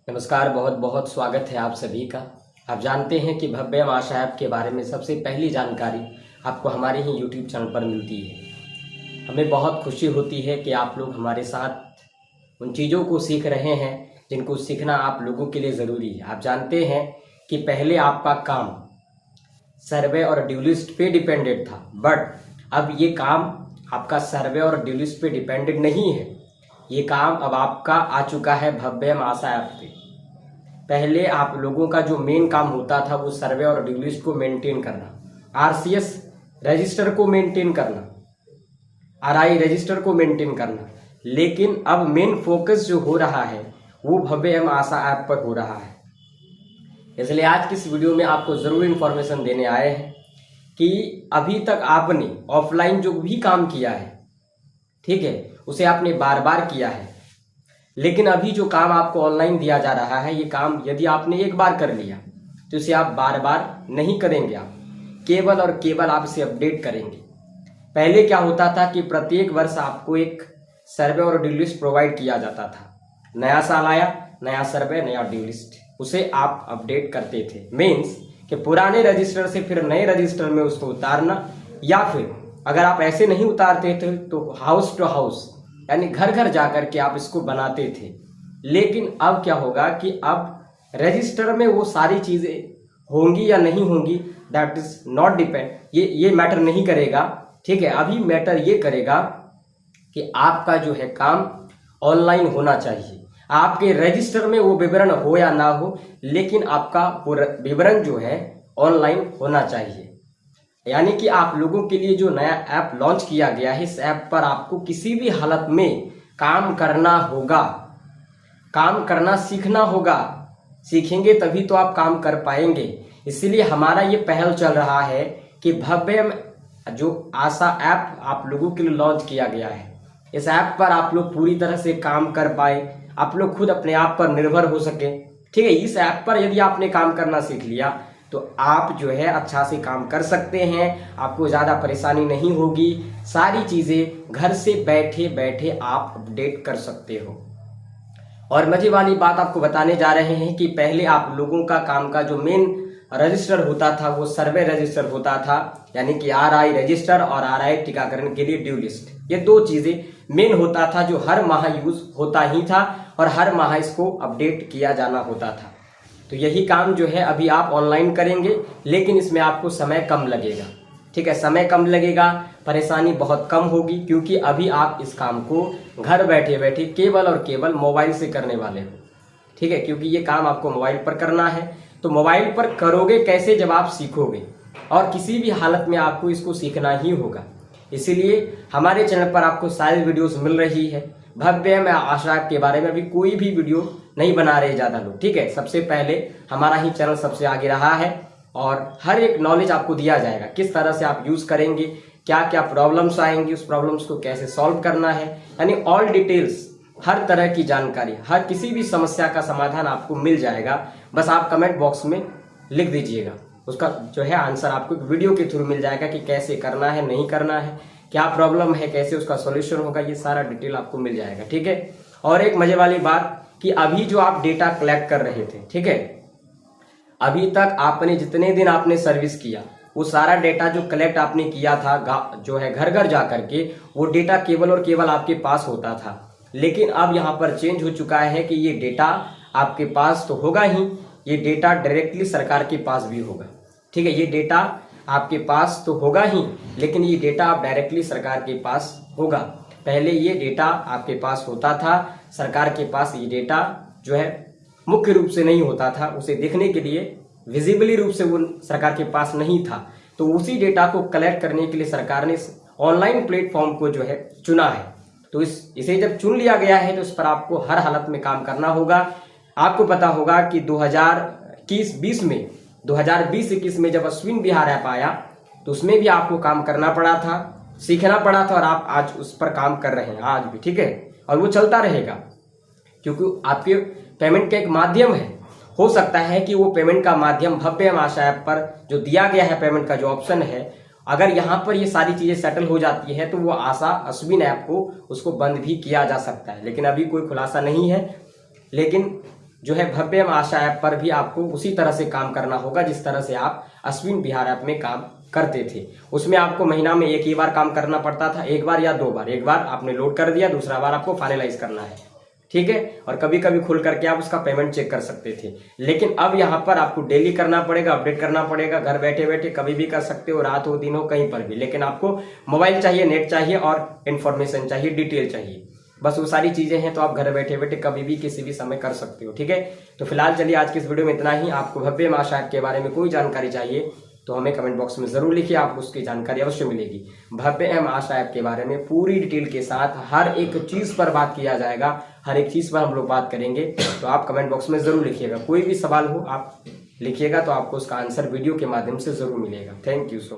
नमस्कार, बहुत बहुत स्वागत है आप सभी का। आप जानते हैं कि भव्यम आशा ऐप के बारे में सबसे पहली जानकारी आपको हमारे ही यूट्यूब चैनल पर मिलती है। हमें बहुत खुशी होती है कि आप लोग हमारे साथ उन चीज़ों को सीख रहे हैं जिनको सीखना आप लोगों के लिए ज़रूरी है। आप जानते हैं कि पहले आपका काम सर्वे और ड्यू लिस्ट पे डिपेंडेड था, बट अब ये काम आपका सर्वे और ड्यू लिस्ट पे डिपेंडेड नहीं है। ये काम अब आपका आ चुका है भव्यम आशा ऐप पे। पहले आप लोगों का जो मेन काम होता था वो सर्वे और ड्यू लिस्ट को मेंटेन करना, आरसीएस रजिस्टर को मेंटेन करना, आरआई रजिस्टर को मेंटेन करना, लेकिन अब मेन फोकस जो हो रहा है वो भव्यम आशा ऐप पर हो रहा है। इसलिए आज की इस वीडियो में आपको ज़रूर इन्फॉर्मेशन देने आए हैं कि अभी तक आपने ऑफलाइन जो भी काम किया है, ठीक है, उसे आपने बार बार किया है, लेकिन अभी जो काम आपको ऑनलाइन दिया जा रहा है, ये काम यदि आपने एक बार कर लिया तो इसे आप बार बार नहीं करेंगे। आप केवल और केवल आप इसे अपडेट करेंगे। पहले क्या होता था कि प्रत्येक वर्ष आपको एक सर्वे और ड्यू लिस्ट प्रोवाइड किया जाता था। नया साल आया, नया सर्वे, नया ड्यू लिस्ट, उसे आप अपडेट करते थे। मीन्स कि पुराने रजिस्टर से फिर नए रजिस्टर में उसको उतारना, या फिर अगर आप ऐसे नहीं उतारते थे तो हाउस टू हाउस यानी घर घर जाकर के आप इसको बनाते थे। लेकिन अब क्या होगा कि अब रजिस्टर में वो सारी चीज़ें होंगी या नहीं होंगी, दैट इज नॉट डिपेंड, ये मैटर नहीं करेगा। ठीक है, अभी मैटर ये करेगा कि आपका जो है काम ऑनलाइन होना चाहिए। आपके रजिस्टर में वो विवरण हो या ना हो, लेकिन आपका विवरण जो है ऑनलाइन होना चाहिए। यानी कि आप लोगों के लिए जो नया ऐप लॉन्च किया गया है, इस ऐप पर आपको किसी भी हालत में काम करना होगा, काम करना सीखना होगा। सीखेंगे तभी तो आप काम कर पाएंगे। इसीलिए हमारा ये पहल चल रहा है कि भव्यम जो आशा ऐप आप लोगों के लिए लॉन्च किया गया है, इस ऐप पर आप लोग पूरी तरह से काम कर पाए, आप लोग खुद अपने आप पर निर्भर हो सके। ठीक है, इस ऐप पर यदि आपने काम करना सीख लिया तो आप जो है अच्छा से काम कर सकते हैं, आपको ज़्यादा परेशानी नहीं होगी। सारी चीज़ें घर से बैठे बैठे आप अपडेट कर सकते हो। और मजे वाली बात आपको बताने जा रहे हैं कि पहले आप लोगों का काम का जो मेन रजिस्टर होता था वो सर्वे रजिस्टर होता था, यानी कि आरआई रजिस्टर और आरआई टीकाकरण के लिए ड्यू लिस्ट, ये दो चीज़ें मेन होता था जो हर माह यूज होता ही था और हर माह इसको अपडेट किया जाना होता था। तो यही काम जो है अभी आप ऑनलाइन करेंगे, लेकिन इसमें आपको समय कम लगेगा। ठीक है, समय कम लगेगा, परेशानी बहुत कम होगी, क्योंकि अभी आप इस काम को घर बैठे बैठे केवल और केवल मोबाइल से करने वाले हो। ठीक है, क्योंकि ये काम आपको मोबाइल पर करना है। तो मोबाइल पर करोगे कैसे जब आप सीखोगे, और किसी भी हालत में आपको इसको सीखना ही होगा। इसीलिए हमारे चैनल पर आपको सारी वीडियोस मिल रही है। भव्यम आशा के बारे में अभी कोई भी वीडियो नहीं बना रहे ज़्यादा लोग। ठीक है, सबसे पहले हमारा ही चैनल सबसे आगे रहा है और हर एक नॉलेज आपको दिया जाएगा, किस तरह से आप यूज़ करेंगे, क्या क्या प्रॉब्लम्स आएंगी, उस प्रॉब्लम्स को कैसे सॉल्व करना है, यानी ऑल डिटेल्स, हर तरह की जानकारी, हर किसी भी समस्या का समाधान आपको मिल जाएगा। बस आप कमेंट बॉक्स में लिख दीजिएगा, उसका जो है आंसर आपको वीडियो के थ्रू मिल जाएगा कि कैसे करना है, नहीं करना है, क्या प्रॉब्लम है, कैसे उसका सॉल्यूशन होगा, ये सारा डिटेल आपको मिल जाएगा। ठीक है, और एक मजे वाली बात कि अभी जो आप डेटा कलेक्ट कर रहे थे, ठीक है, अभी तक आपने जितने दिन आपने सर्विस किया वो सारा डेटा जो कलेक्ट आपने किया था जो है घर घर जा करके, वो डेटा केवल और केवल आपके पास होता था। लेकिन अब यहाँ पर चेंज हो चुका है कि ये डेटा आपके पास तो होगा ही, ये डेटा डायरेक्टली सरकार के पास भी होगा। ठीक है, ये डेटा आपके पास तो होगा ही, लेकिन ये डेटा आप डायरेक्टली सरकार के पास होगा। पहले ये डेटा आपके पास होता था, सरकार के पास ये डेटा जो है मुख्य रूप से नहीं होता था, उसे देखने के लिए विजिबली रूप से वो सरकार के पास नहीं था। तो उसी डेटा को कलेक्ट करने के लिए सरकार ने ऑनलाइन प्लेटफॉर्म को जो है चुना है। तो इसे जब चुन लिया गया है तो इस पर आपको हर हालत में काम करना होगा। आपको पता होगा कि 2021 में 2020-21 में जब अश्विन बिहार ऐप आया तो उसमें भी आपको काम करना पड़ा था, सीखना पड़ा था, और आप आज उस पर काम कर रहे हैं आज भी। ठीक है, और वो चलता रहेगा क्योंकि आपके पेमेंट का एक माध्यम है। हो सकता है कि वो पेमेंट का माध्यम भव्यम आशा ऐप पर जो दिया गया है, पेमेंट का जो ऑप्शन है, अगर यहाँ पर ये सारी चीज़ें सेटल हो जाती है तो वो आशा अश्विन ऐप को उसको बंद भी किया जा सकता है, लेकिन अभी कोई खुलासा नहीं है। लेकिन जो है भव्य एवं आशा ऐप पर भी आपको उसी तरह से काम करना होगा जिस तरह से आप अश्विन विहार ऐप में काम करते थे। उसमें आपको महीना में एक ही बार काम करना पड़ता था, एक बार या 2 बार। एक बार आपने लोड कर दिया, दूसरा बार आपको फाइनलाइज करना है, ठीक है। और कभी कभी खुल करके आप उसका पेमेंट चेक कर सकते थे। लेकिन अब यहाँ पर आपको डेली करना पड़ेगा, अपडेट करना पड़ेगा। घर बैठे बैठे कभी भी कर सकते हो, रात हो दिन हो कहीं पर भी। लेकिन आपको मोबाइल चाहिए, नेट चाहिए और इन्फॉर्मेशन चाहिए, डिटेल चाहिए। बस वो सारी चीजें हैं तो आप घर बैठे बैठे कभी भी किसी भी समय कर सकते हो, ठीक है। तो फिलहाल चलिए आज की इस वीडियो में इतना ही। आपको भव्य एवं आशा ऐप के बारे में कोई जानकारी चाहिए तो हमें कमेंट बॉक्स में जरूर लिखिए, आपको उसकी जानकारी अवश्य मिलेगी। भव्य एवं आशा ऐप के बारे में पूरी डिटेल के साथ हर एक चीज पर बात किया जाएगा, हर एक चीज पर हम लोग बात करेंगे। तो आप कमेंट बॉक्स में जरूर लिखिएगा, कोई भी सवाल हो आप लिखिएगा तो आपको उसका आंसर वीडियो के माध्यम से जरूर मिलेगा। Thank you so much.